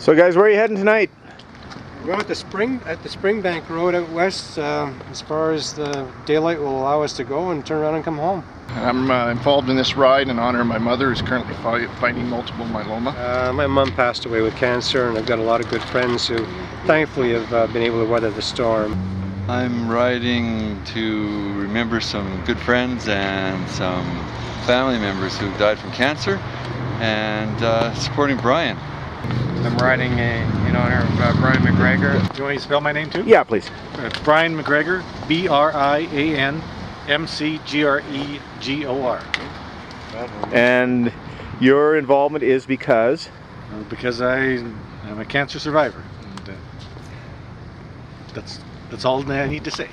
So guys, where are you heading tonight? We're going at the Springbank Road out west, as far as the daylight will allow us to go, and turn around and come home. I'm involved in this ride in honor of my mother, who's currently fighting multiple myeloma. My mom passed away with cancer, and I've got a lot of good friends who thankfully have been able to weather the storm. I'm riding to remember some good friends and some family members who died from cancer, and supporting Brian. I'm riding in honor of Brian McGregor. Do you want me to spell my name too? Yeah, please. It's Brian McGregor, BRIAN McGregor. And your involvement is because? Because I am a cancer survivor. And, that's all I need to say.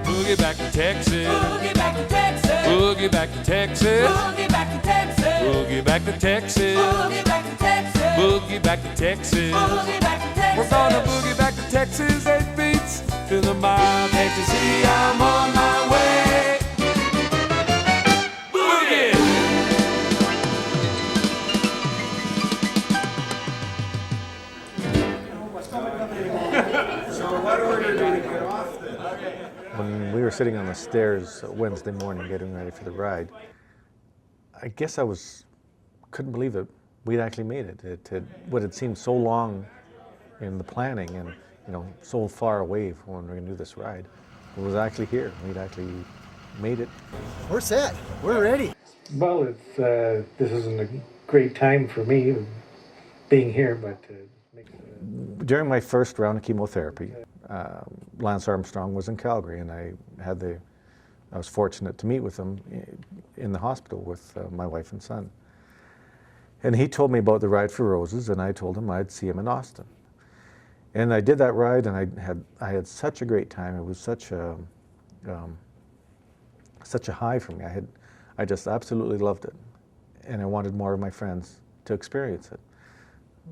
Boogie back to Texas. Boogie back to Texas. Boogie back to Texas. Boogie back to Texas. Boogie back to Texas. Boogie back to Texas. Boogie back to Texas. Boogie back to Texas. We're gonna boogie back to Texas. 8 beats to the mile. Ecstasy, I'm on my way. Boogie. So what order do we get off then? When we were sitting on the stairs Wednesday morning getting ready for the ride, I guess couldn't believe it. We'd actually made it. What had seemed so long in the planning and so far away from when we were going to do this ride, it was actually here. We'd actually made it. We're set. We're ready. Well, this isn't a great time for me being here, but during my first round of chemotherapy, Lance Armstrong was in Calgary, and I was fortunate to meet with him in the hospital with my wife and son. And he told me about the Ride for Roses, and I told him I'd see him in Austin. And I did that ride, and I had such a great time. It was such a high for me. I just absolutely loved it, and I wanted more of my friends to experience it.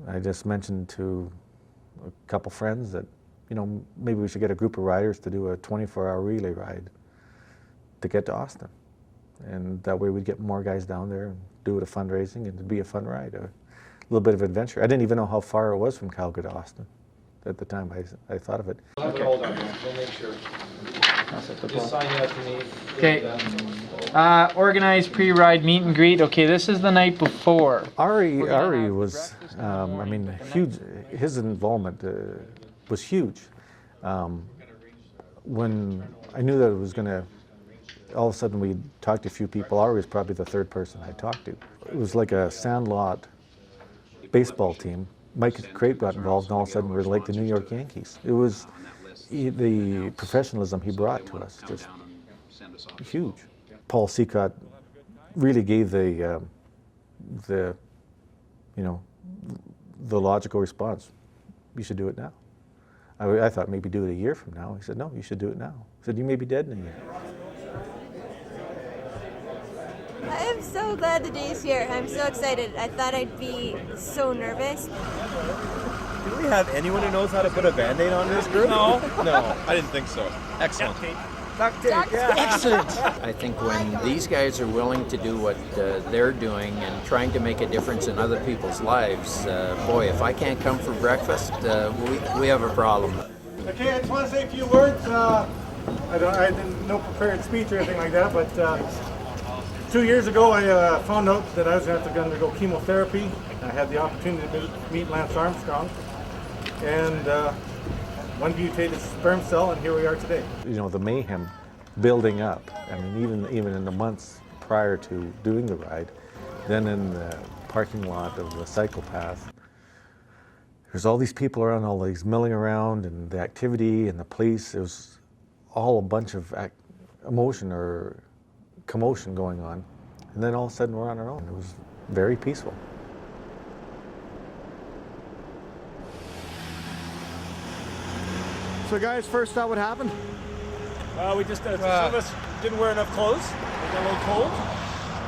I just mentioned to a couple friends that maybe we should get a group of riders to do a 24-hour relay ride to get to Austin. And that way we'd get more guys down there and do it a fundraising, and it'd be a fun ride, a little bit of adventure. I didn't even know how far it was from Calgary to Austin at the time I thought of it. Okay. Hold on, we'll make sure. Just sign that to me. Okay. Organized pre-ride meet and greet. Okay, this is the night before. Ari was, huge. His involvement was huge. When I knew that it was going to, all of a sudden we talked to a few people. Ari was probably the third person I talked to. It was like a sandlot baseball team. Mike Crate got involved, and all of a sudden we were like the New York Yankees. It was the professionalism he brought to us, just huge. Paul Seacott really gave the logical response. You should do it now. I thought maybe do it a year from now. He said, no, you should do it now. I said, you may be dead in a year. I am so glad the day's here. I'm so excited. I thought I'd be so nervous. Do we have anyone who knows how to put a Band-Aid on this group? No, I didn't think so. Excellent. Duct tape, yeah. excellent. I think when these guys are willing to do what they're doing and trying to make a difference in other people's lives, boy, if I can't come for breakfast, we have a problem. Okay, I just want to say a few words. I didn't no prepared speech or anything like that, but 2 years ago I found out that I was going to have to undergo chemotherapy. I had the opportunity to meet Lance Armstrong, and one mutated sperm cell, and here we are today. The mayhem building up. I mean, even in the months prior to doing the ride, then in the parking lot of the cycle path, there's all these people around, all these milling around, and the activity and the police. It was all a bunch of emotion or commotion going on, and then all of a sudden we're on our own. It was very peaceful. So guys, first thought what happened? We just, some of us didn't wear enough clothes. It got a little cold.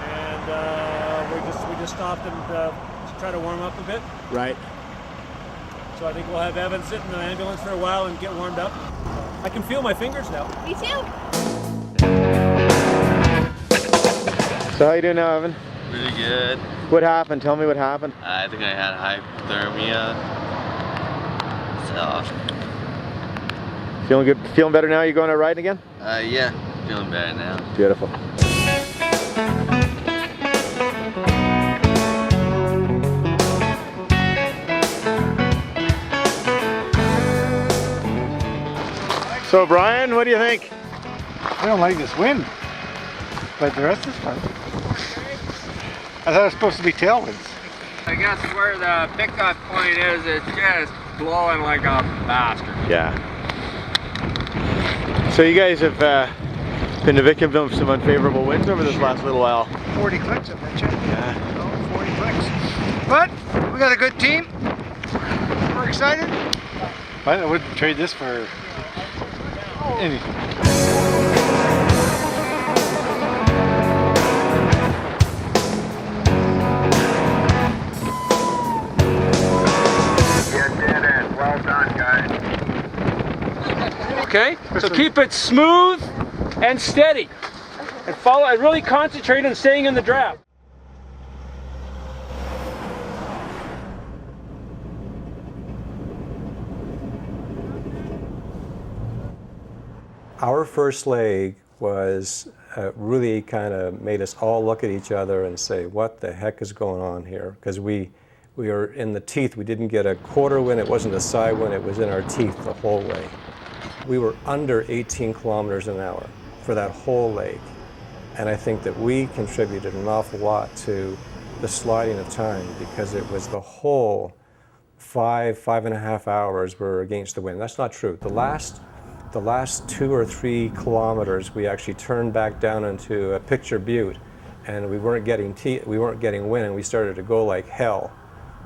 And we just stopped and tried to warm up a bit. Right. So I think we'll have Evan sit in the ambulance for a while and get warmed up. I can feel my fingers now. Me too. So how you doing now, Evan? Really good. What happened? Tell me what happened. I think I had hypothermia. So. Feeling good? Feeling better now? You going out riding again? Yeah, feeling better now. Beautiful. So Brian, what do you think? I don't like this wind, but the rest is fun. I thought it was supposed to be tailwinds. I guess where the pickup point is, it's just blowing like a bastard. Yeah. So you guys have been the victim of some unfavorable winds over this last little while. 40 clicks, I bet you. Yeah. 40 clicks. But we got a good team. We're excited. But I wouldn't trade this for anything. Well done, guys. Okay, so keep it smooth and steady, and follow. And really concentrate on staying in the draft. Our first leg was really kind of made us all look at each other and say, what the heck is going on here? Because we were in the teeth. We didn't get a quarter wind. It wasn't a side wind. It was in our teeth the whole way. We were under 18 kilometers an hour for that whole leg. And I think that we contributed an awful lot to the sliding of time because it was the whole 5.5 hours were against the wind. That's not true. The last 2 or 3 kilometers, we actually turned back down into a picture butte, and we weren't getting wind, and we started to go like hell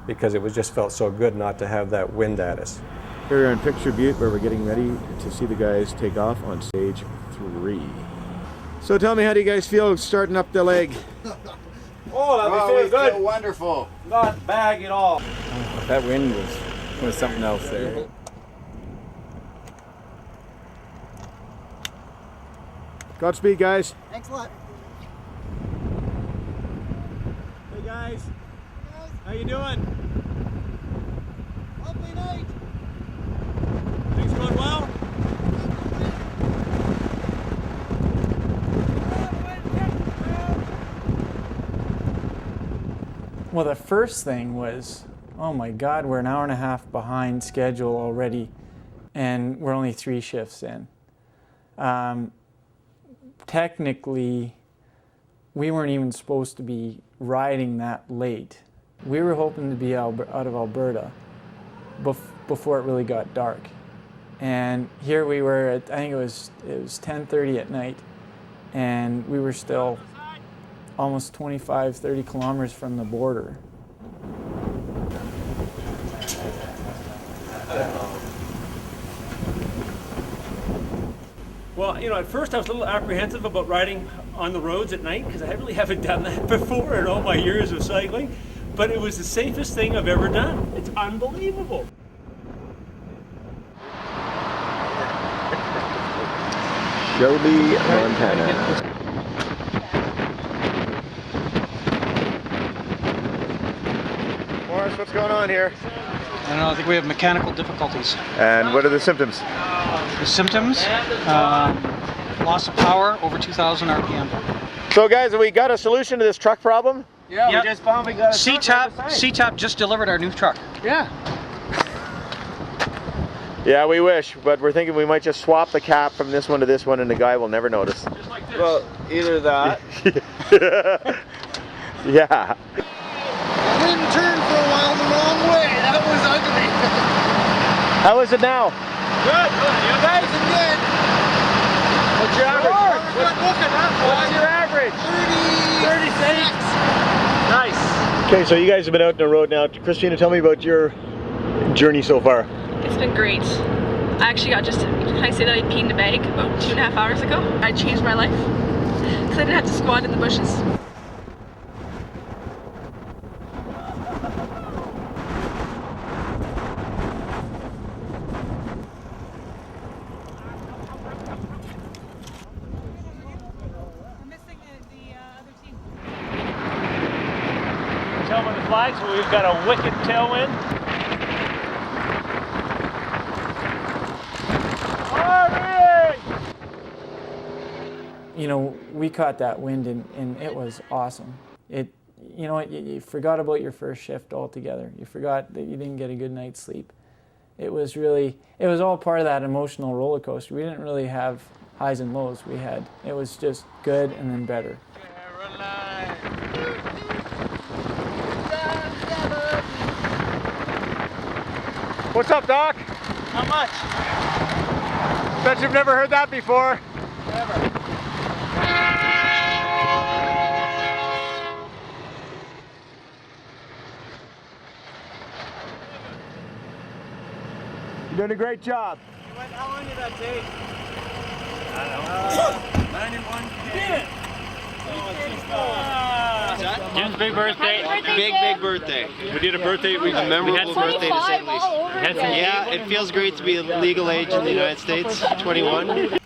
because it just felt so good not to have that wind at us. Here we are in Picture Butte where we're getting ready to see the guys take off on stage 3. So tell me, how do you guys feel starting up the leg? Oh, that feels good. Feel wonderful. Not bad at all. That wind was something else there. Godspeed, guys. Thanks a lot. Hey guys, how you doing? Lovely night. Things going well? Well, the first thing was, oh my God, we're an hour and a half behind schedule already, and we're only 3 shifts in. Technically, we weren't even supposed to be riding that late. We were hoping to be out of Alberta before it really got dark. And here we were at, I think it was 10:30 at night, and we were still almost 25-30 kilometers from the border. Well, you know, at first I was a little apprehensive about riding on the roads at night because I really haven't done that before in all my years of cycling, but it was the safest thing I've ever done. It's unbelievable. Shelby, Montana. Morris, what's going on here? I don't know, I think we have mechanical difficulties. And what are the symptoms? The symptoms, loss of power, over 2,000 RPM. So guys, have we got a solution to this truck problem? Yeah, Yep. we just found we got a CTAPP just delivered our new truck. Yeah. Yeah, we wish, but we're thinking we might just swap the cap from this one to this one and the guy will never notice. Just like this. Well, either that. Yeah. I didn't turn for a while the wrong way. That was ugly. How is it now? Good. You guys? Isn't good. What's your average? What's your average? 36. Nice. Okay, so you guys have been out on the road now. Christina, tell me about your journey so far. It's been great. I actually got can I say that I peed in a bag about 2.5 hours ago? I changed my life because I didn't have to squat in the bushes. flags, but we've got a wicked tailwind. You know, we caught that wind and it was awesome. You know what, you forgot about your first shift altogether. You forgot that you didn't get a good night's sleep. It was all part of that emotional roller coaster. We didn't really have highs and lows. It was just good and then better. What's up, Doc? How much? Bet you've never heard that before. Never. You're doing a great job. How long did that take? I don't know. 91 days. Jim's big birthday. Big birthday. We did a birthday. A memorable birthday to say the least. Yeah, it feels great to be legal age in the United States, 21.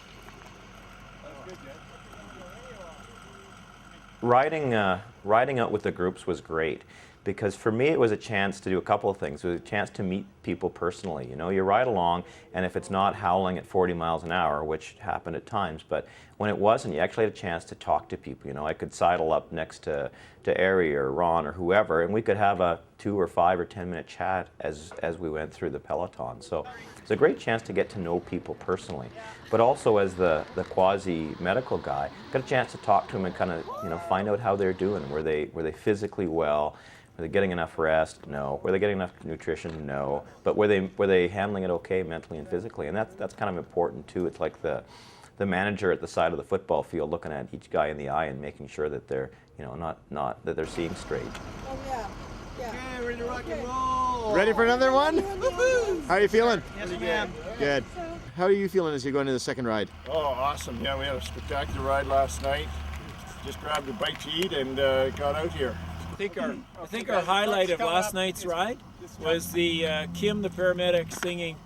Riding out with the groups was great, because for me it was a chance to do a couple of things. It was a chance to meet people personally. You know, you ride along, and if it's not howling at 40 miles an hour, which happened at times, but when it wasn't, you actually had a chance to talk to people. You know, I could sidle up next to Ari or Ron or whoever, and we could have a 2 or 5 or 10 minute chat as we went through the peloton. So it's a great chance to get to know people personally. But also, as the quasi-medical guy, got a chance to talk to them and kind of, you know, find out how they're doing. Were they physically well? Were they getting enough rest? No. Were they getting enough nutrition? No. But were they handling it okay mentally and physically? And that's kind of important too. It's like the manager at the side of the football field looking at each guy in the eye and making sure that they're, you know, not that they're seeing straight. Oh yeah. Okay, ready to rock and roll. Ready for another one? How are you feeling? Yes, ma'am. Good. How are you feeling as you go into the second ride? Oh, awesome. Yeah, we had a spectacular ride last night. Just grabbed a bite to eat and got out here. I think our highlight of last night's ride was the Kim the paramedic singing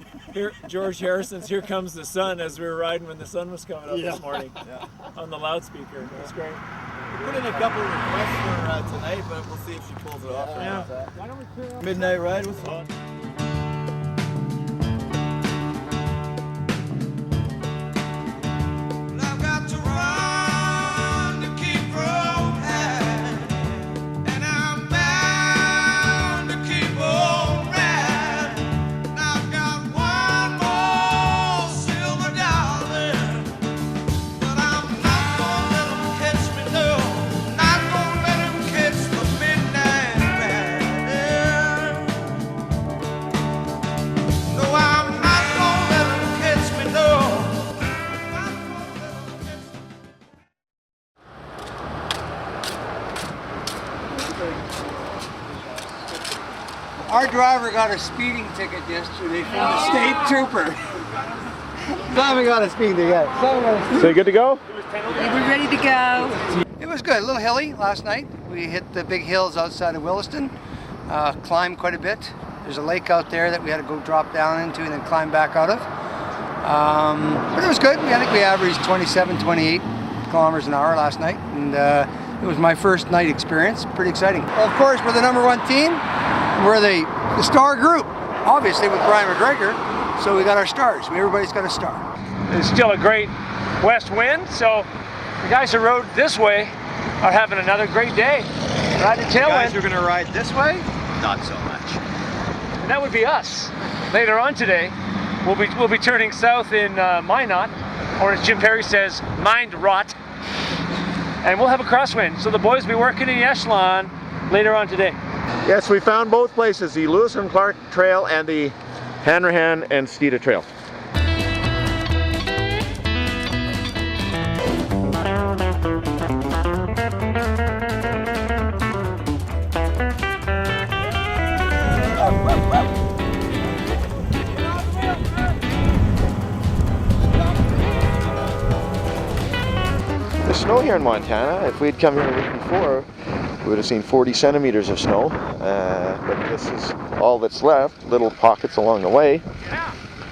George Harrison's "Here Comes the Sun" as we were riding when the sun was coming up this morning on the loudspeaker. It was great. We put in a couple of requests for tonight, but we'll see if she pulls it off. Yeah. Midnight ride was fun. Our driver got a speeding ticket yesterday from the state trooper. Simon got a speeding ticket. So you good to go? We're ready to go. It was good. A little hilly last night. We hit the big hills outside of Williston. Climbed quite a bit. There's a lake out there that we had to go drop down into and then climb back out of. But it was good. I think we averaged 27, 28 kilometers an hour last night. And it was my first night experience. Pretty exciting. Well, of course, we're the #1 team. We're the star group, obviously, with Brian McGregor. So we got our stars. Everybody's got a star. It's still a great west wind, so the guys who rode this way are having another great day. Riding tailwind. The guys who are going to ride this way, not so much. And that would be us. Later on today, we'll be turning south in Minot, or as Jim Perry says, Mind Rot. And we'll have a crosswind. So the boys will be working in the echelon later on today. Yes, we found both places, the Lewis and Clark Trail and the Hanrahan and Steeda Trail. The snow here in Montana, if we'd come here the week before, we would have seen 40 centimeters of snow, but this is all that's left, little pockets along the way.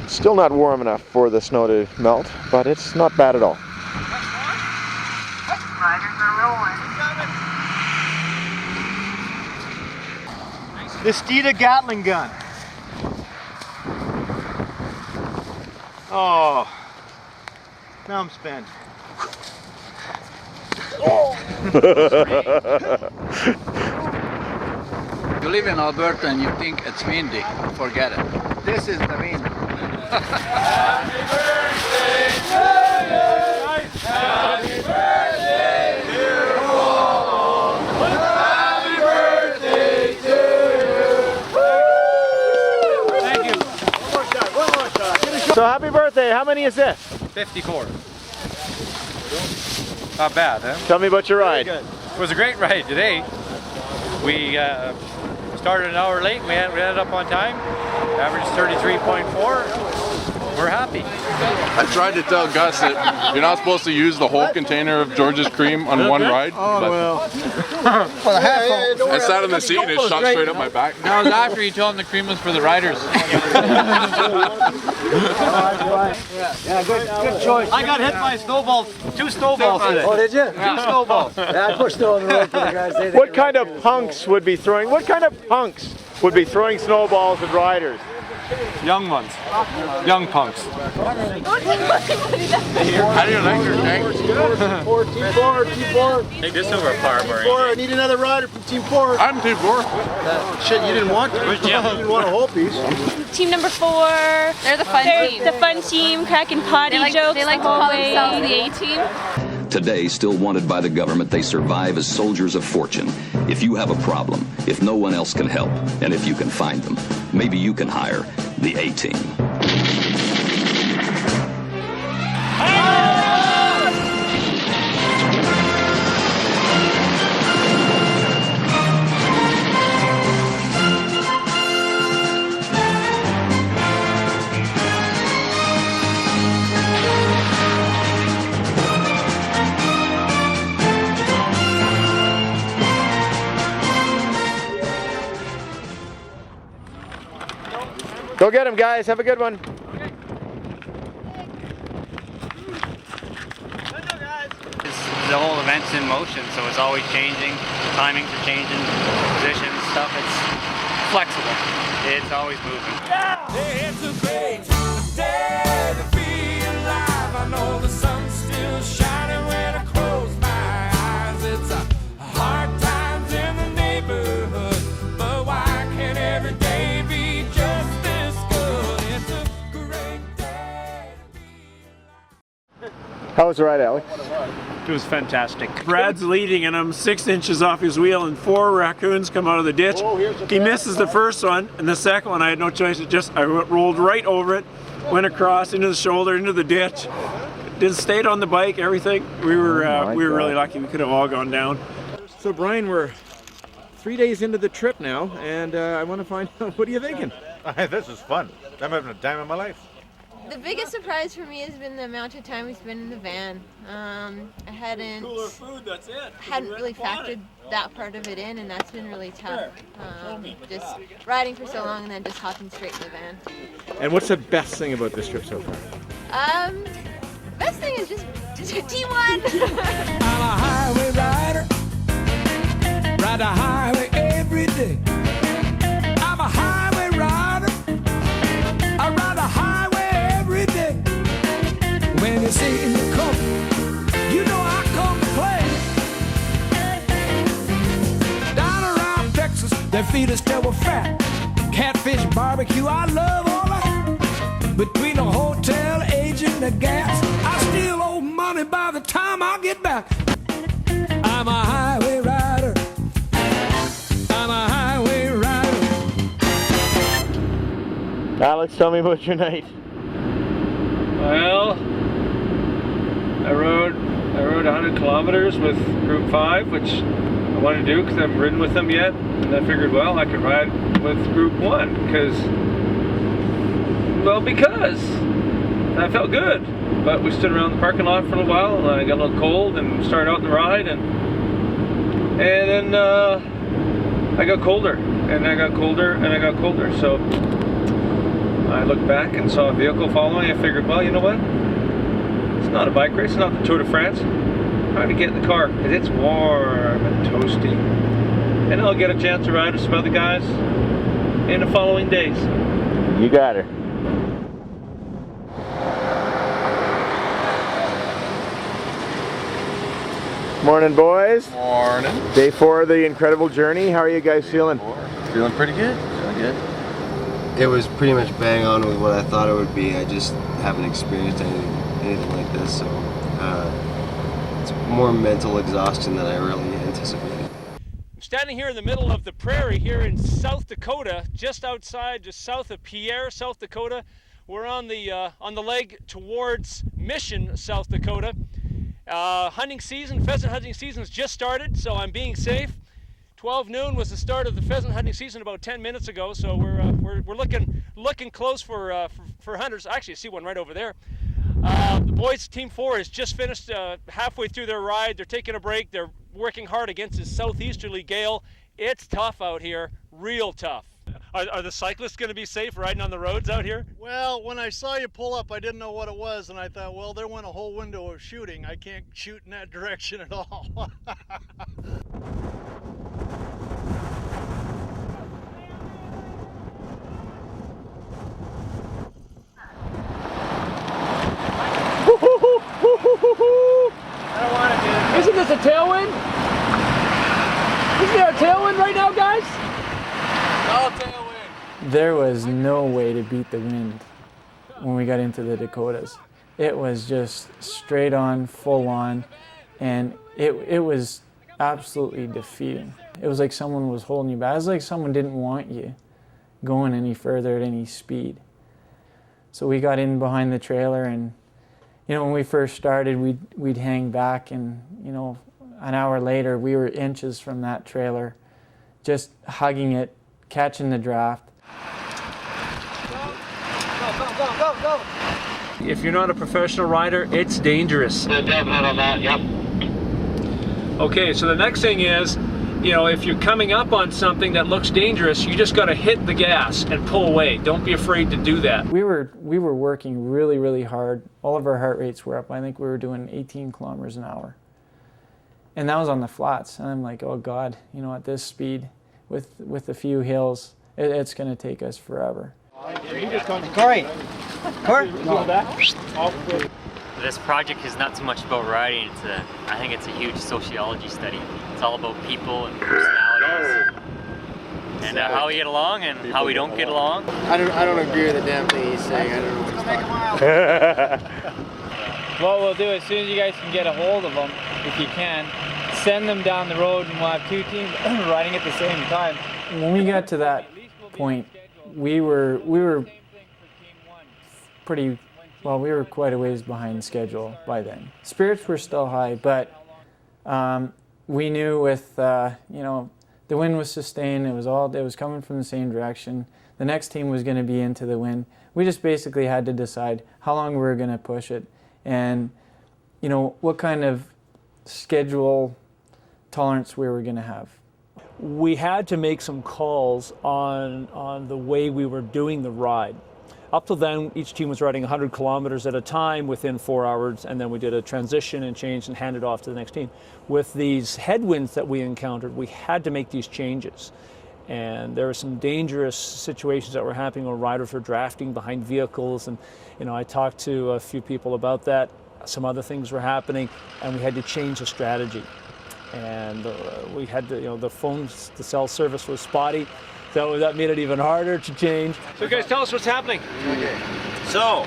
Still not warm enough for the snow to melt, but it's not bad at all. The Steeda Gatling gun. Oh, now I'm spent. You live in Alberta and you think it's windy, forget it. This is the wind. Happy birthday to you. Happy birthday, dear Paul. Happy birthday to you. Thank you. One more shot. So happy birthday. How many is this? 54. Not bad, huh? Tell me about your ride. It was a great ride today. We started an hour late. We ended up on time. Average 33.4. We're happy. I tried to tell Gus that you're not supposed to use the whole container of George's cream on one ride. Oh, well. I sat in the seat and it shot straight up my back. That was after you told him the cream was for the riders. Yeah, good choice. I got hit by snowballs, 2 snowballs today. Oh, did you? 2 snowballs. Yeah, I pushed snow on the road for the guys. What kind of punks would be throwing snowballs at riders? Young ones. Young punks. How do you like your tank? T4. Take this over a par, Murray. I need another rider from Team 4. I'm Team 4. Shit, you didn't want to. Where's Jim? You didn't want a whole piece. Team number 4. They're the fun team. The fun team, cracking potty jokes. They like to call themselves the A-team. Today, still wanted by the government, they survive as soldiers of fortune. If you have a problem, if no one else can help, and if you can find them, maybe you can hire the A-team. Go get him, guys. Have a good one. The whole event's in motion, so it's always changing. Timings are changing, positions, stuff. It's flexible. It's always moving. It's a great day to be alive. I know the sun's still shining when I close my eyes. It's a hard times in the neighborhood, but why can't every day be just this good? It's a great day to be alive. How was the ride, Alex? It was fantastic. Brad's leading and I'm 6 inches off his wheel and 4 raccoons come out of the ditch. He misses the first one, and the second one I had no choice. I rolled right over it, went across into the shoulder, into the ditch. Just stayed on the bike, everything. We were really lucky. We could have all gone down. So Brian, we're 3 days into the trip now, and I want to find out, what are you thinking? This is fun. I'm having a time of my life. The biggest surprise for me has been the amount of time we spent in the van. I hadn't really factored that part of it in, and that's been really tough. Just riding for so long and then just hopping straight in the van. And what's the best thing about this trip so far? Best thing is just T1. I'm a highway rider, ride the highway every day. I'm a highway rider, I ride the highway every day. When you see me come, you know I come to play. Down around Texas, their feet are still fat. Catfish barbecue, I love all that. Between the hotel, agent, and the gas, I still owe money by the time I get back. I'm a highway rider. I'm a highway rider. Alex, tell me about your night. Well, I rode 100 kilometers with Group 5, which I wanted to do because I haven't ridden with them yet. And I figured, well, I could ride with Group 1 because I felt good. But we stood around the parking lot for a little while, and I got a little cold and started out in the ride, and then I got colder, and I got colder, and I got colder. So I looked back and saw a vehicle following. I figured, well, you know what? It's not a bike race, it's not the Tour de France. Time to get in the car, because it's warm and toasty. and I'll get a chance to ride with some other guys in the following days. You got her. Morning, boys. Morning. Day 4 of the incredible journey. How are you guys feeling? Feeling pretty good. Feeling good. It was pretty much bang on with what I thought it would be. I just haven't experienced anything like this, so it's more mental exhaustion than I really anticipated. I'm standing here in the middle of the prairie here in South Dakota, just south of Pierre, South Dakota. We're on the leg towards Mission, South Dakota. Hunting season, pheasant hunting season has just started, so I'm being safe. 12 noon was the start of the pheasant hunting season about 10 minutes ago, so we're looking close for hunters. Actually, I see one right over there. The boys, Team 4, has just finished halfway through their ride. They're taking a break. They're working hard against this southeasterly gale. It's tough out here, real tough. Are the cyclists going to be safe riding on the roads out here? Well, when I saw you pull up, I didn't know what it was, and I thought, well, there went a whole window of shooting. I can't shoot in that direction at all. Isn't this a tailwind? Isn't there a tailwind right now, guys? No tailwind. There was no way to beat the wind when we got into the Dakotas. It was just straight on, full on, and it was absolutely defeating. It was like someone was holding you back. It was like someone didn't want you going any further at any speed. So we got in behind the trailer, and when we first started, we'd hang back, and an hour later we were inches from that trailer, just hugging it, catching the draft. Go. If you're not a professional rider, it's dangerous. Definitely on that, yep. Okay, so the next thing is, if you're coming up on something that looks dangerous, you just got to hit the gas and pull away. Don't be afraid to do that. We were working really, really hard. All of our heart rates were up. I think we were doing 18 kilometers an hour. And that was on the flats. And I'm like, oh God, at this speed, with a few hills, it's going to take us forever. Corey. This project is not so much about riding. I think it's a huge sociology study. It's all about people and personalities, and how we get along and how we don't get along. I don't agree with the damn thing he's saying. I don't know what he's talking about. What we'll do, as soon as you guys can get a hold of them, if you can, send them down the road, and we'll have two teams riding at the same time. When we got to that point, we were pretty well. We were quite a ways behind schedule by then. Spirits were still high, but we knew with the wind was sustained. It was coming from the same direction. The next team was going to be into the wind. We just basically had to decide how long we were going to push it, and what kind of schedule tolerance we were going to have. We had to make some calls on the way we were doing the ride. Up till then, each team was riding 100 kilometers at a time within 4 hours, and then we did a transition and changed and handed off to the next team. With these headwinds that we encountered, we had to make these changes. And there were some dangerous situations that were happening where riders were drafting behind vehicles, and I talked to a few people about that. Some other things were happening, and we had to change the strategy. And we had to, the cell service was spotty, so that made it even harder to change. So guys, tell us what's happening. So,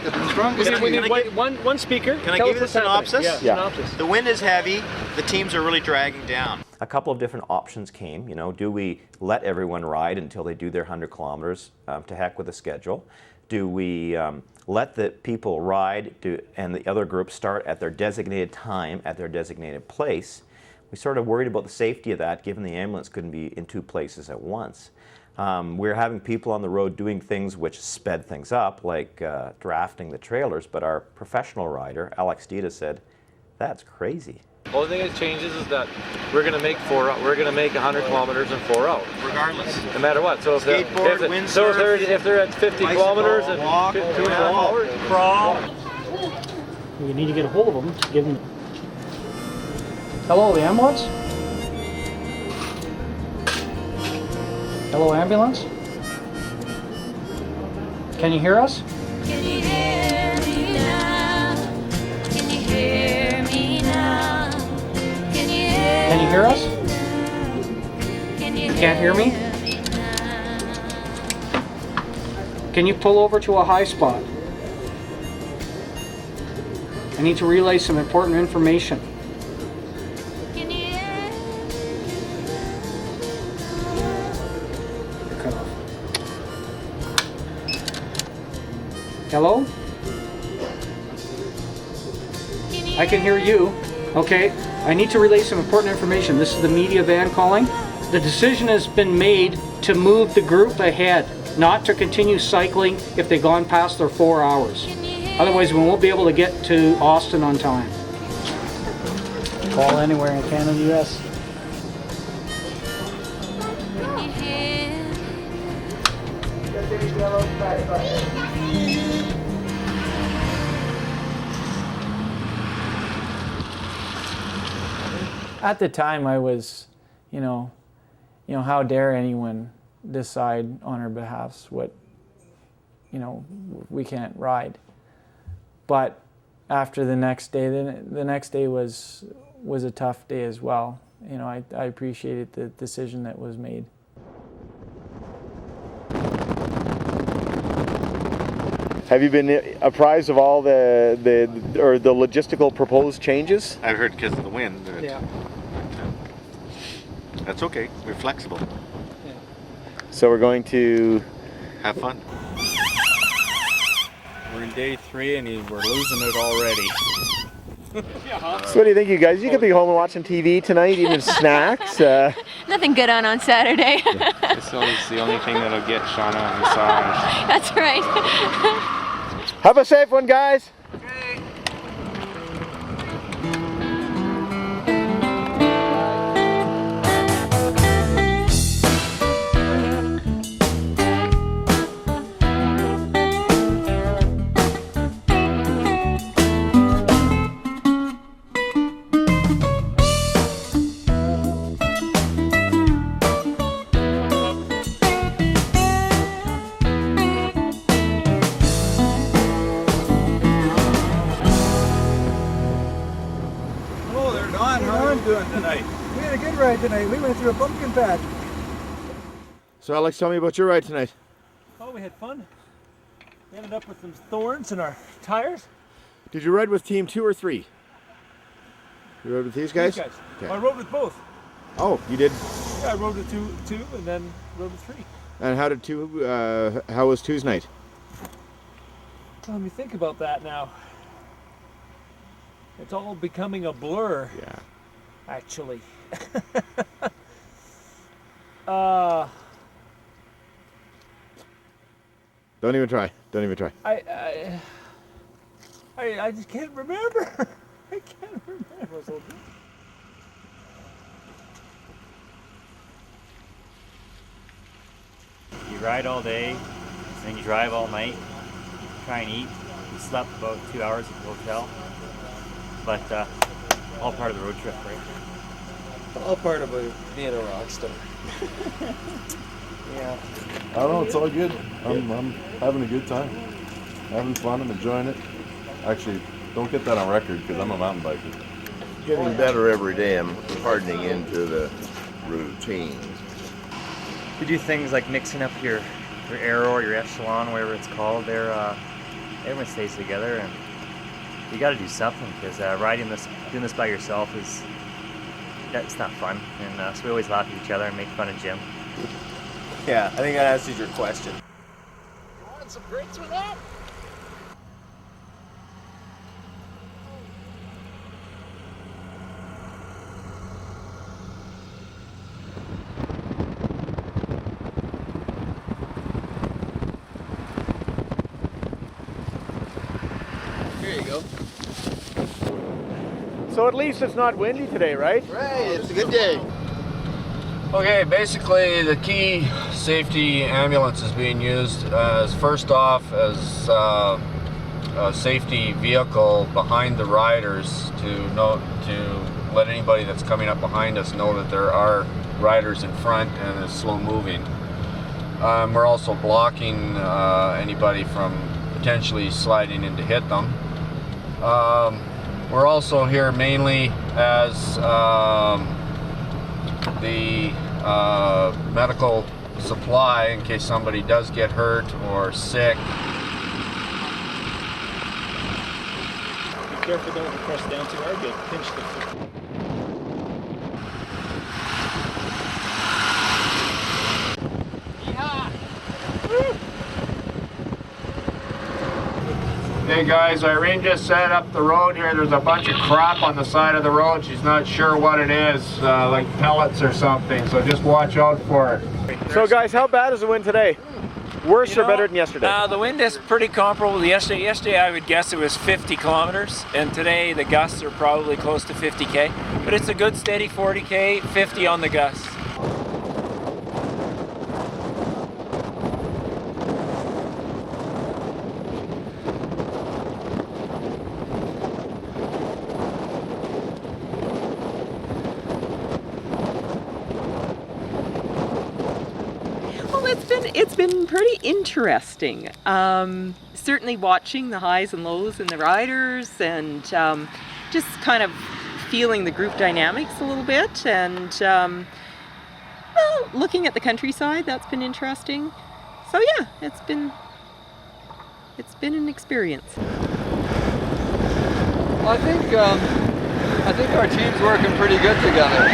we need one speaker. Can I give you the synopsis? Yeah. Synopsis. The wind is heavy, the teams are really dragging down. A couple of different options came. Do we let everyone ride until they do their 100 kilometers, to heck with the schedule? Do we let the people ride and the other groups start at their designated time at their designated place? We sort of worried about the safety of that, given the ambulance couldn't be in two places at once. We were having people on the road doing things which sped things up, like drafting the trailers, but our professional rider, Alex Dita, said, that's crazy. The only thing that changes is that we're going to make 100 kilometers in 4 hours, regardless, no matter what. So if they're at 50 kilometers in 2.5 hours, Crawl. We need to get a hold of them to give them. Hello, the ambulance. Hello, ambulance? Can you hear us? Can you hear me now? Can you hear me now? Can you hear Can you hear us? You can't hear me? Can you pull over to a high spot? I need to relay some important information. Cut off. Hello? I can hear you. Okay. I need to relay some important information. This is the media van calling. The decision has been made to move the group ahead, not to continue cycling if they've gone past their 4 hours. Otherwise, we won't be able to get to Austin on time. Call anywhere in Canada, US. At the time, I was, how dare anyone decide on our behalfs what, we can't ride. But after the next day, the next day was a tough day as well. I appreciated the decision that was made. Have you been apprised of all the logistical proposed changes? I've heard because of the wind. Yeah. That's okay. We're flexible. Yeah. So we're going to have fun. We're in day 3 and we're losing it already. So what do you think, you guys? You could be home and watching TV tonight, eating snacks. Nothing good on Saturday. It's the only thing that'll get Shauna a massage. That's right. Have a safe one, guys. Tonight. We went through a pumpkin patch. So Alex, tell me about your ride tonight. Oh, we had fun. We ended up with some thorns in our tires. Did you ride with team 2 or 3? You rode with these guys? These guys. Okay. I rode with both. Oh, you did? Yeah, I rode with two and then rode with 3. And how did how was 2's night? Let me think about that now. It's all becoming a blur. Yeah. Actually. Don't even try. Don't even try. I just can't remember. I can't remember. You ride all day, then you drive all night, try and eat. We slept about 2 hours at the hotel, but all part of the road trip, right? All part of being a rock star. Yeah. I don't know, it's all good. I'm having a good time. Having fun, I'm enjoying it. Actually, don't get that on record because I'm a mountain biker. Getting better every day. I'm hardening into the routine. We do things like mixing up your arrow or your echelon, whatever it's called. Everyone stays together, and you got to do something because doing this by yourself that's not fun. And so we always laugh at each other and make fun of Jim. Yeah, I think that answers your question. You want some drinks with that? Here you go. So at least it's not windy today, right? Right, it's a good day. Okay, basically the key safety ambulance is being used as first off as a safety vehicle behind the riders to let anybody that's coming up behind us know that there are riders in front and it's slow moving. We're also blocking anybody from potentially sliding in to hit them. We're also here mainly as the medical supply in case somebody does get hurt or sick. Be careful, don't press down too hard, you'll pinch the foot. Hey guys, Irene just set up the road here. There's a bunch of crap on the side of the road. She's not sure what it is, like pellets or something, so just watch out for it. So guys, how bad is the wind today? Worse or better than yesterday? The wind is pretty comparable with yesterday. Yesterday I would guess it was 50 kilometers, and today the gusts are probably close to 50k. But it's a good steady 40k, 50 on the gusts. It's been pretty interesting. Certainly watching the highs and lows in the riders, and just kind of feeling the group dynamics a little bit, and well, looking at the countryside. That's been interesting. So yeah, it's been an experience. Well, I think our team's working pretty good together.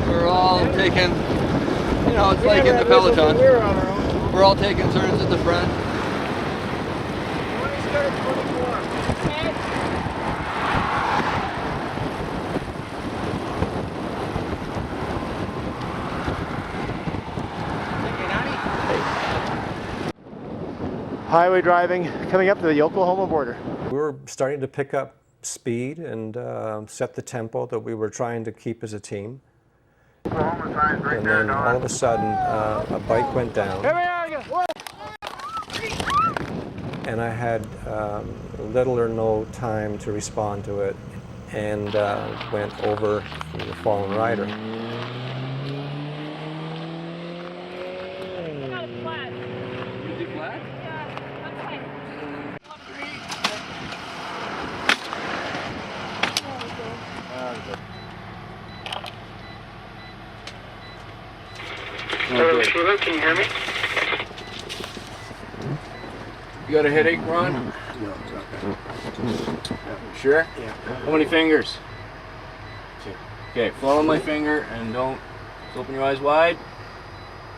We're all taking, you know, it's like in the peloton. We're all taking turns at the front. Highway driving, coming up to the Oklahoma border. We were starting to pick up speed and set the tempo that we were trying to keep as a team. And then all of a sudden, a bike went down. And I had little or no time to respond to it, and went over the fallen rider. Hello, Sheila, can you hear me? You got a headache, Ron? No, it's okay. Sure? Yeah. How many fingers? Okay, follow my finger and don't open your eyes wide.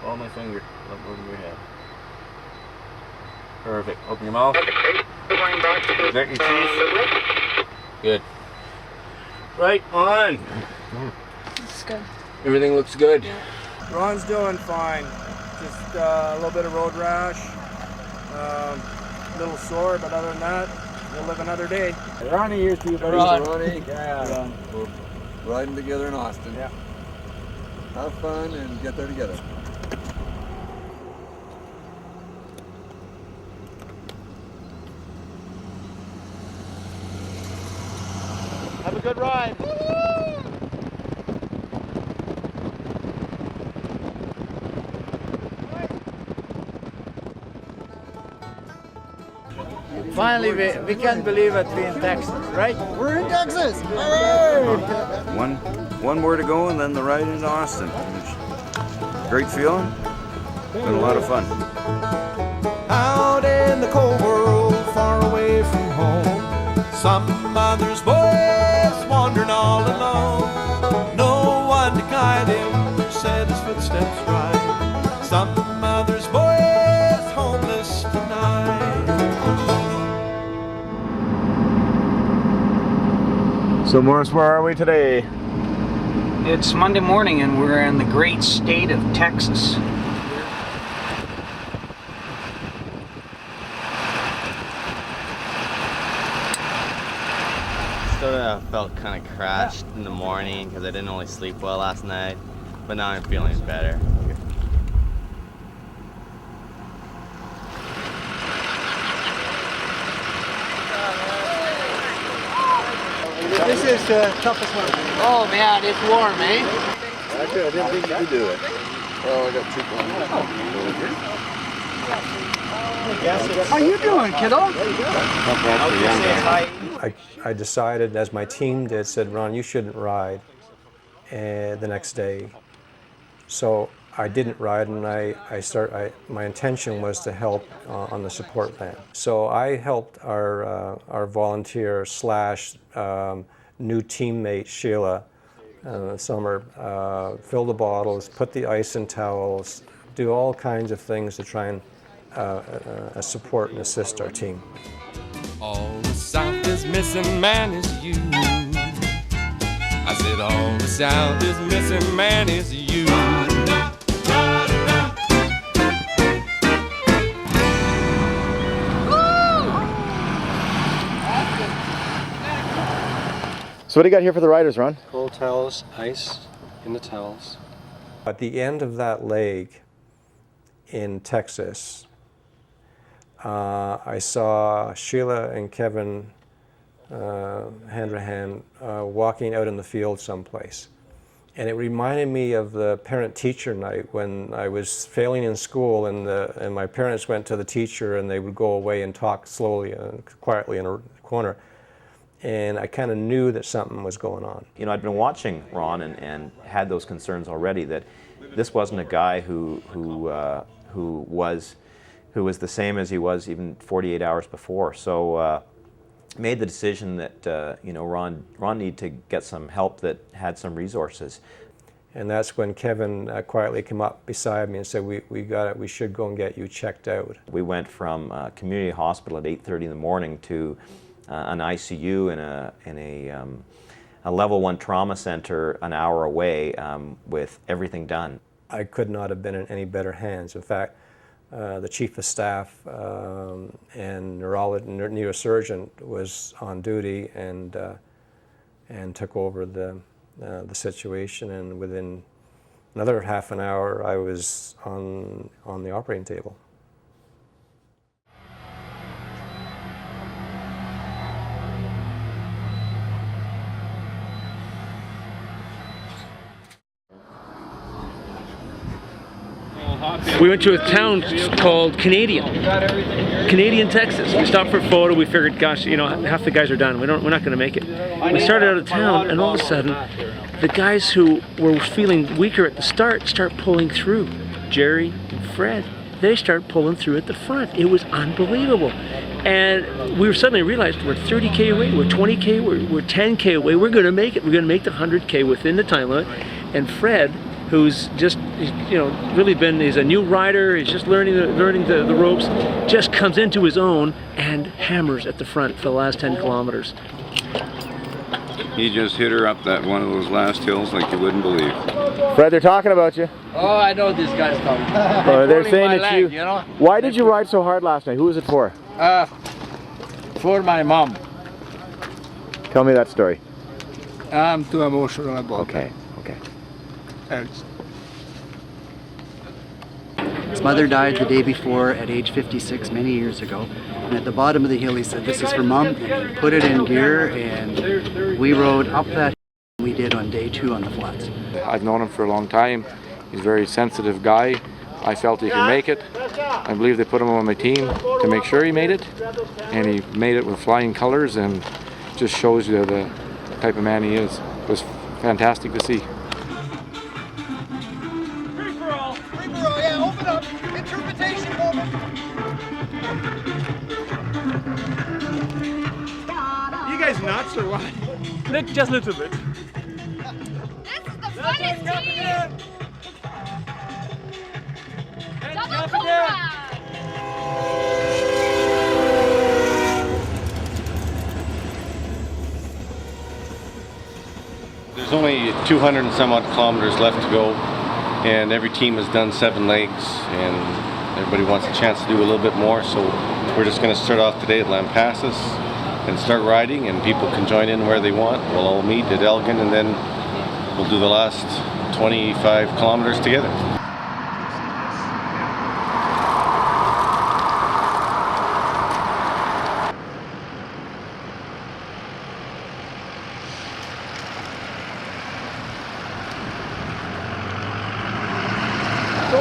Follow my finger, don't move your head. Perfect. Open your mouth. Is that your teeth? Good. Right on. It's good. Everything looks good. Yeah. Ron's doing fine. Just a little bit of road rash. A little sore, but other than that, we'll live another day. Ronnie, here's to you, buddy. Ronnie. Yeah. We're riding together in Austin. Yeah. Have fun and get there together. Have a good ride. Finally, we can't believe it being Texas, right? We're in Texas. One more to go, and then the ride into Austin. Great feeling. Been a lot of fun. Out in the cold world, far away from home, some mother's boy is wandering all alone. No one to guide him or set his footsteps right. Some mother's boy is homeless tonight. So Morris, where are we today? It's Monday morning and we're in the great state of Texas. Sort of felt kind of crashed in the morning because I didn't really sleep well last night, but now I'm feeling better. This is the toughest one. Oh man, it's warm, eh? Actually, I didn't think you could do it. Oh, I got 2 kilometers. How you doing, kiddo? I decided, as my team did, said, Ron, you shouldn't ride the next day. So I didn't ride, and my intention was to help on the support van. So I helped our volunteer slash new teammate Sheila Summer fill the bottles, put the ice in towels, do all kinds of things to try and support and assist our team. All the South is missing, man, is you. I said all the South is missing, man, is you. So what do you got here for the riders, Ron? Cold towels, ice in the towels. At the end of that leg in Texas, I saw Sheila and Kevin hand in hand walking out in the field someplace. And it reminded me of the parent-teacher night when I was failing in school and my parents went to the teacher and they would go away and talk slowly and quietly in a corner. And I kind of knew that something was going on. You know, I'd been watching Ron and had those concerns already that this wasn't a guy who was the same as he was even 48 hours before. So made the decision that you know, Ron needed to get some help that had some resources. And that's when Kevin quietly came up beside me and said, we should go and get you checked out. We went from community hospital at 8:30 in the morning to an ICU in a level 1 trauma center an hour away with everything done. I could not have been in any better hands. In fact, the chief of staff and neurosurgeon was on duty and took over the situation, and within another half an hour I was on the operating table. We went to a town called Canadian, Texas. We stopped for a photo. We figured, gosh, you know, half the guys are done. We're not going to make it. We started out of town, and all of a sudden, the guys who were feeling weaker at the start pulling through. Jerry and Fred, they start pulling through at the front. It was unbelievable. And we suddenly realized we're 30K away, we're 20K, we're 10K away. We're going to make it. We're going to make the 100K within the time limit. And Fred, who's just, you know, really he's a new rider, he's just learning the ropes, just comes into his own and hammers at the front for the last 10 kilometers. He just hit her up that one of those last hills like you wouldn't believe. Fred, they're talking about you. Oh, I know these guys talking. They're saying that you know? Why did you ride so hard last night? Who was it for? For my mom. Tell me that story. I'm too emotional about Okay. Thanks. His mother died the day before at age 56 many years ago, and at the bottom of the hill he said, "This is for Mom," and he put it in gear, and we rode up that hill we did on day 2 on the flats. I've known him for a long time. He's a very sensitive guy. I felt he could make it. I believe they put him on my team to make sure he made it, and he made it with flying colors, and just shows you the type of man he is. It was fantastic to see. Yeah, open up. Interpretation moment. You guys nuts or what? Just a little bit. This is the funnest team! Double Cobra! There's only 200 and some odd kilometers left to go, and every team has done 7 legs, and everybody wants a chance to do a little bit more, so we're just going to start off today at Lampasas and start riding, and people can join in where they want. We'll all meet at Elgin, and then we'll do the last 25 kilometers together.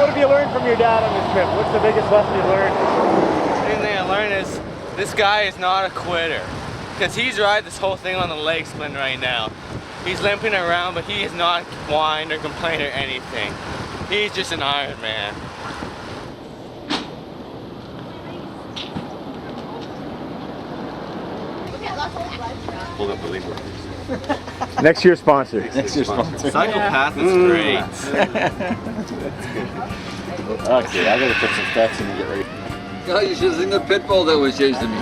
what have you learned from your dad on this trip? What's the biggest lesson you've learned? The main thing I learned is this guy is not a quitter. Because he's riding this whole thing on the leg splint right now. He's limping around, but he is not whined or complained or anything. He's just an Iron Man. Hold up the lead. Next year's sponsor. Next year's sponsor. Psychopath is great. Okay, I gotta put some stats in and get ready. God, you should have seen the pit bull that was chasing me.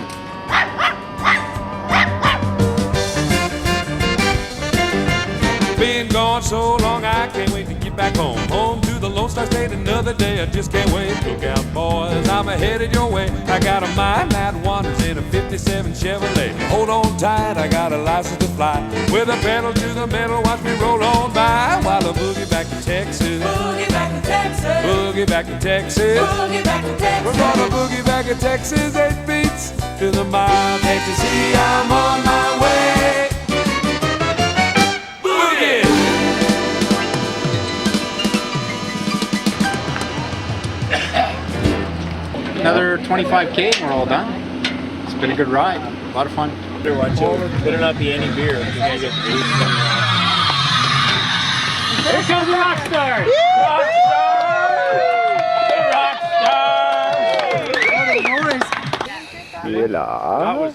Been gone so long, I can't wait to get back home. Home to the Lone Star State, another day, I just can't wait. Look out, boys, I'm headed your way. I got a mind that wanders in a 57 Chevrolet. Hold on tight, I got a license to fly. With a pedal to the metal, watch me roll on by. While I boogie back to Texas. Boogie back to Texas. Boogie back to Texas. Boogie back to Texas. We're gonna boogie back to Texas, 8 beats to the mile. Ecstasy, I'm on my way. Another 25K and we're all done. It's been a good ride. A lot of fun. Better watch out. Better not be any beer. You're gonna get beat. Here comes the rock stars! Rock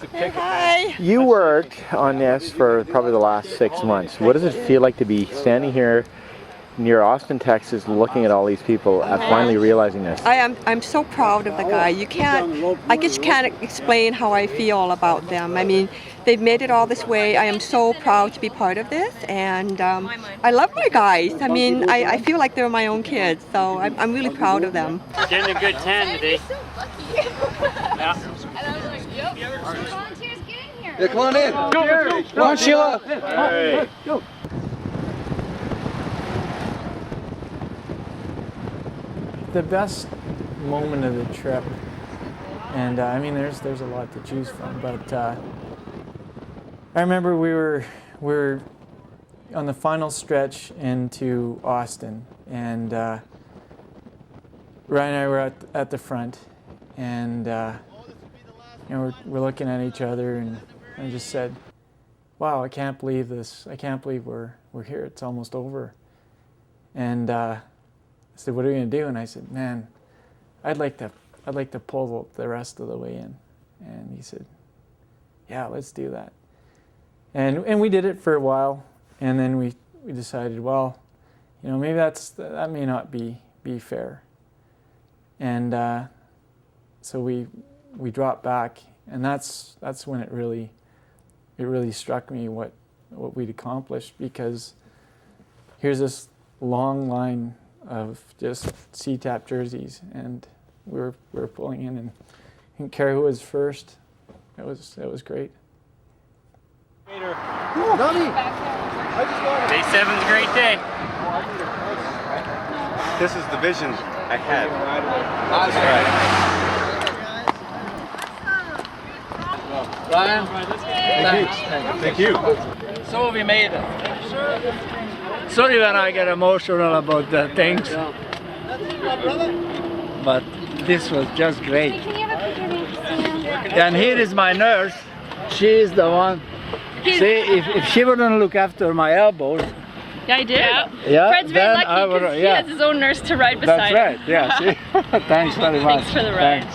stars! Hi. You worked on this for probably the last 6 months. What does it feel like to be standing here near Austin, Texas, looking at all these people and finally realizing this? I'm so proud of the guy. I just can't explain how I feel about them. I mean, they've made it all this way. I am so proud to be part of this, and I love my guys. I mean, I feel like they're my own kids, so I'm really proud of them. Getting a good tan today. Yeah. Yeah, come on in. Come on, Sheila. Hey. Go. The best moment of the trip, and I mean there's a lot to choose from, but I remember we were on the final stretch into Austin, and Ryan and I were at the front, and you know, we're looking at each other, and I just said, wow, I can't believe this. I can't believe we're here. It's almost over. And I said, what are we gonna do? And I said, man, I'd like to pull the rest of the way in. And he said, yeah, let's do that. And we did it for a while, and then we decided, well, you know, maybe that may not be fair. And so we dropped back, and that's when it really struck me what we'd accomplished, because here's this long line of just CTAPP jerseys, and we were pulling in, and didn't care who was first. It was great. Day 7's a great day. This is the vision I had. Ryan, Thank you. so we made it. Sorry when I get emotional about the things, but this was just great. And here is my nurse. She is the one. See, if she wouldn't look after my elbows. Yeah, I did. Yeah, Fred's very then I lucky would. because he has his own nurse to ride beside him. That's right. Yeah. See? Thanks very much. Thanks for the ride.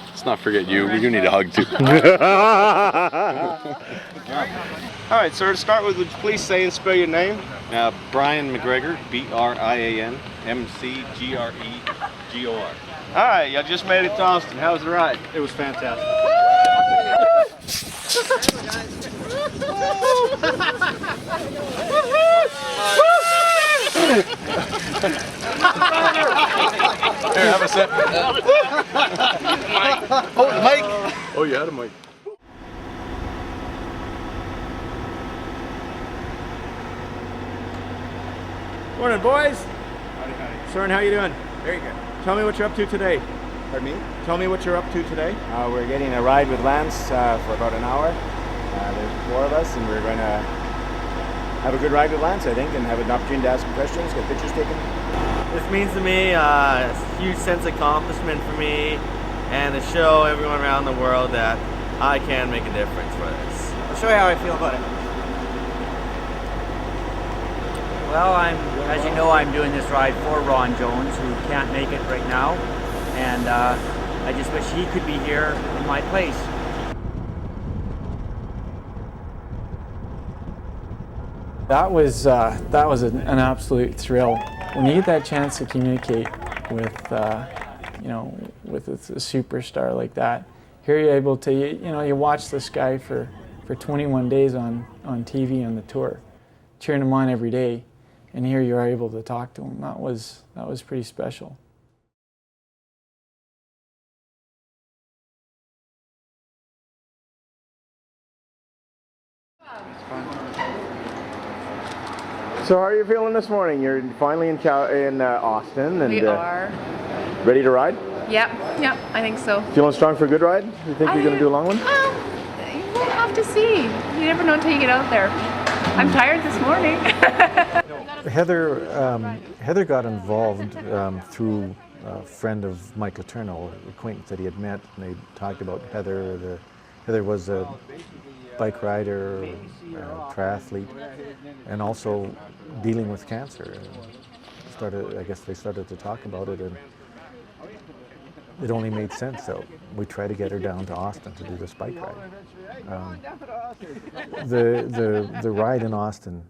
Let's not forget you. We do need a hug too. All right, sir, to start with, would you please say and spell your name? Brian McGregor, BRIAN MCGREGOR. All right, y'all just made it to Austin. How was the ride? It was fantastic. Here, have a sip. Oh, the mic. Oh, you had a mic. Morning, boys. Howdy, howdy. Soren, how you doing? Very good. Tell me what you're up to today. Pardon me? Tell me what you're up to today. We're getting a ride with Lance for about an hour. There's 4 of us, and we're going to have a good ride with Lance, I think, and have an opportunity to ask some questions, get pictures taken. This means to me a huge sense of accomplishment for me, and to show everyone around the world that I can make a difference for this. I'll show you how I feel about it. Well, as you know, I'm doing this ride for Ron Jones, who can't make it right now, and I just wish he could be here in my place. That was an absolute thrill. When you get that chance to communicate with, with a superstar like that, here you're able to, you watch this guy for 21 days on TV on the tour, cheering him on every day, and here you are able to talk to him. That was pretty special. So how are you feeling this morning? You're finally in Austin, and We are. Ready to ride? Yep, I think so. Feeling strong for a good ride? You think you're going to do a long one? We'll have to see. You never know until you get out there. I'm tired this morning. Heather got involved through a friend of Mike Letourneau, an acquaintance that he had met, and they talked about Heather. Heather was a bike rider, triathlete, and also dealing with cancer. I guess they started to talk about it, and it only made sense. So we tried to get her down to Austin to do this bike ride. The ride in Austin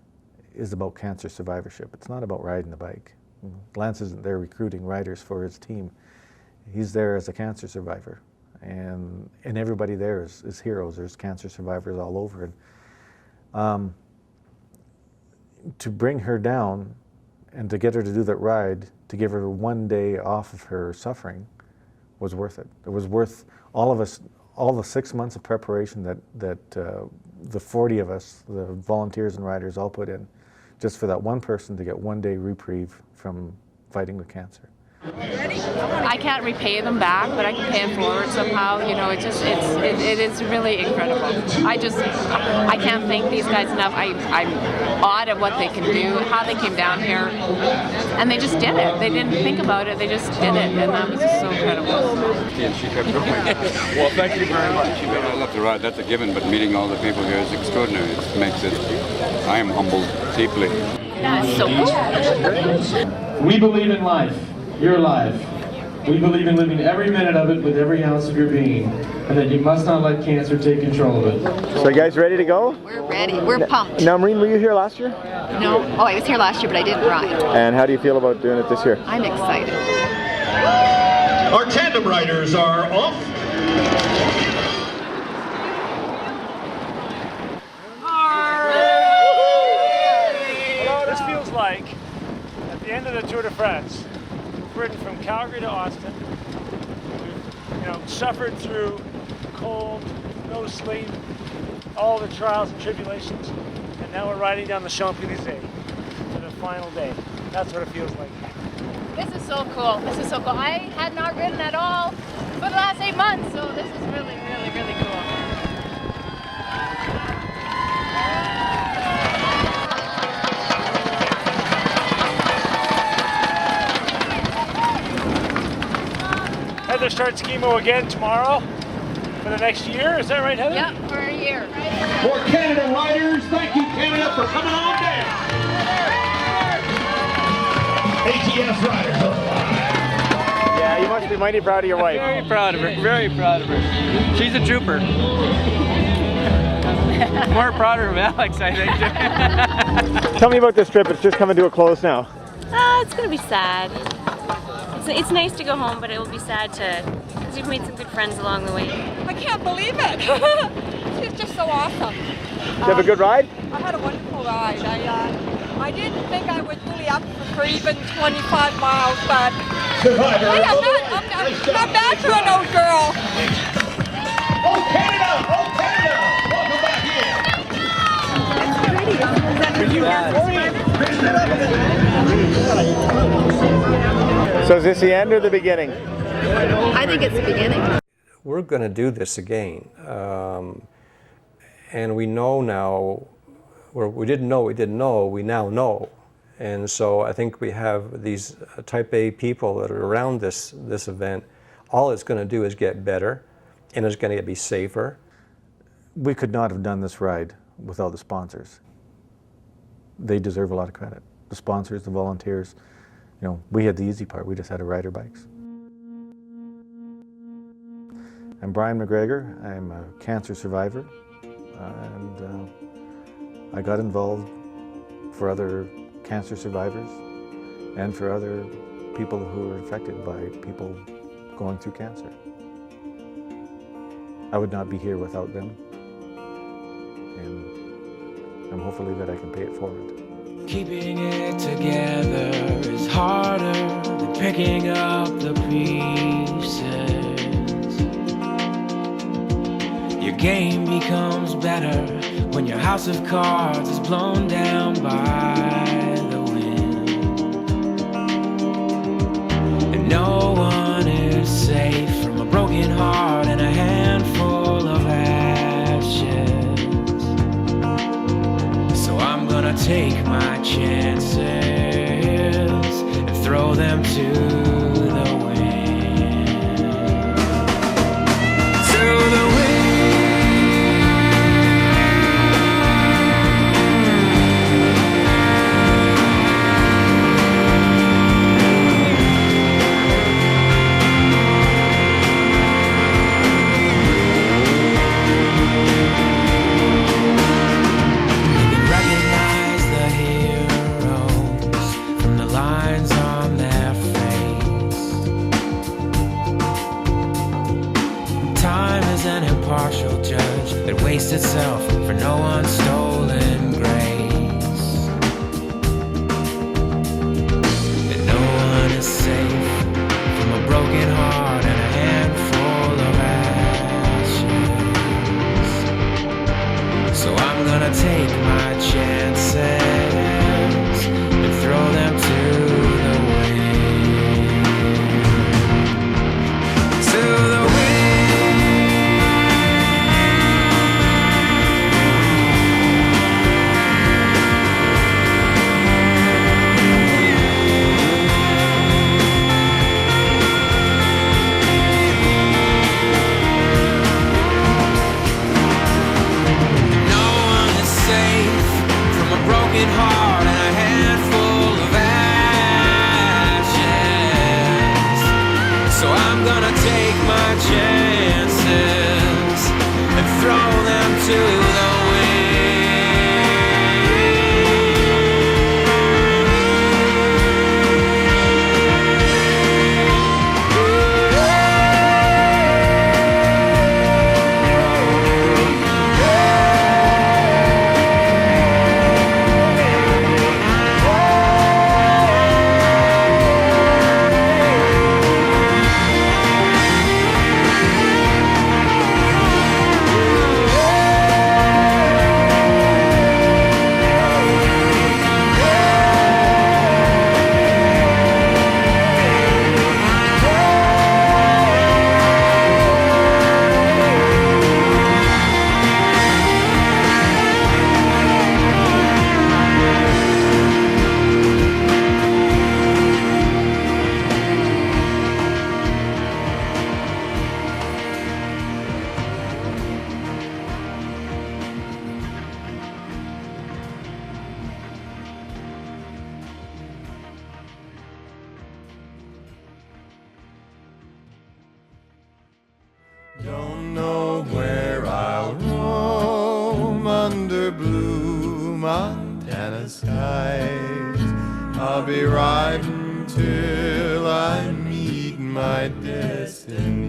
is about cancer survivorship. It's not about riding the bike. Lance isn't there recruiting riders for his team. He's there as a cancer survivor, and everybody there is heroes. There's cancer survivors all over. And to bring her down and to get her to do that ride, to give her one day off of her suffering, was worth it. It was worth all of us, all the 6 months of preparation that the 40 of us, the volunteers and riders, all put in, just for that one person to get one day reprieve from fighting with cancer. I can't repay them back, but I can pay them forward somehow. It is really incredible. I can't thank these guys enough. I'm awed at what they can do, how they came down here, and they just did it. They didn't think about it, they just did it, and that was just so incredible. Well, thank you very much. I love to ride, that's a given, but meeting all the people here is extraordinary. It makes it, I am humbled deeply. That's so cool. We believe in life. You're alive. We believe in living every minute of it with every ounce of your being, and that you must not let cancer take control of it. So you guys ready to go? We're ready. We're pumped. Now, Maureen, were you here last year? No. Oh, I was here last year, but I didn't ride. And how do you feel about doing it this year? I'm excited. Our tandem riders are off. This feels like at the end of the Tour de France. We've ridden from Calgary to Austin. We've suffered through cold, no sleep, all the trials and tribulations, and now we're riding down the Champs-Élysées for the final day. That's what it feels like. This is so cool. This is so cool. I had not ridden at all for the last 8 months, so this is really, really, really cool. Heather starts chemo again tomorrow for the next year. Is that right, Heather? Yep, for a year. For Canada riders, thank you, Canada, for coming on down. ATS riders alive. Yeah, you must be mighty proud of your wife. Very proud of her. Very proud of her. She's a trooper. More prouder of Alex, I think. Tell me about this trip. It's just coming to a close now. It's going to be sad. It's nice to go home, but it will be sad because we've made some good friends along the way. I can't believe it. It's just so awesome. Did you have a good ride? I had a wonderful ride. I didn't think I was really up for even 25 miles, but hey, I'm not bad for an old girl. Oh, Canada! Oh, Canada! Welcome back in. So is this the end or the beginning? I think it's the beginning. We're going to do this again, and we know now where we didn't know, we now know. And so I think we have these type A people that are around this event. All it's going to do is get better, and it's going to be safer. We could not have done this ride without the sponsors. They deserve a lot of credit. The sponsors, the volunteers, you know, we had the easy part. We just had to ride our bikes. I'm Brian McGregor. I'm a cancer survivor, and I got involved for other cancer survivors and for other people who are affected by people going through cancer. I would not be here without them, and I'm hopefully that I can pay it forward. Keeping it together is harder than picking up the pieces. Your game becomes better when your house of cards is blown down by the wind. And no one is safe from a broken heart and a handful of ashes. So I'm gonna take my chances and throw them to the wind. To the wind. Impartial judge that wastes itself for no unstolen grace. And no one is safe from a broken heart and a handful of ashes. So I'm gonna take my chances and throw them to the wind. To the wind. Heart and a handful of ashes. So I'm gonna take my chances and throw them to the Don't know where I'll roam under blue Montana skies. I'll be riding till I meet my destiny.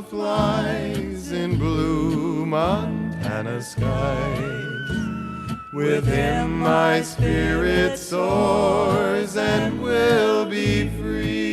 Flies in blue Montana skies. With him my spirit soars and will be free.